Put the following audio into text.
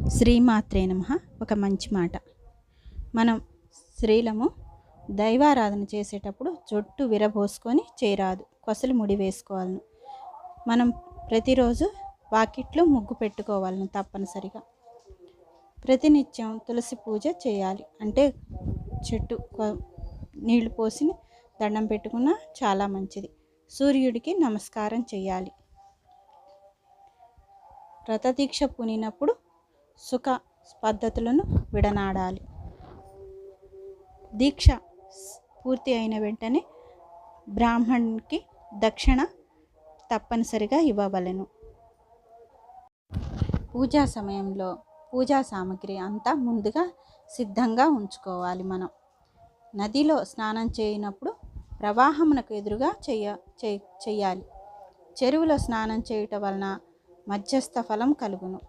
శ్రీమాత్రే నమః. ఒక మంచి మాట. మనం స్త్రీలము దైవారాధన చేసేటప్పుడు జొట్టు విరబోసుకొని చేయరాదు, కొసలు ముడి వేసుకోవాలను. మనం ప్రతిరోజు వాకిట్లో ముగ్గు పెట్టుకోవాలను తప్పనిసరిగా. ప్రతినిత్యం తులసి పూజ చేయాలి. అంటే చెట్టు నీళ్లు పోసి దండం పెట్టుకున్నా చాలా మంచిది. సూర్యుడికి నమస్కారం చేయాలి. వ్రతదీక్ష పూనినప్పుడు సుఖ పద్ధతులను విడనాడాలి. దీక్ష పూర్తి అయిన వెంటనే బ్రాహ్మణునికి దక్షిణ తప్పనిసరిగా ఇవ్వవలెను. పూజా సమయంలో పూజా సామాగ్రి అంతా ముందుగా సిద్ధంగా ఉంచుకోవాలి. మనం నదిలో స్నానం చేయనప్పుడు ప్రవాహమునకు ఎదురుగా చేయాలి. చెరువులో స్నానం చేయుట వలన మధ్యస్థ ఫలం కలుగును.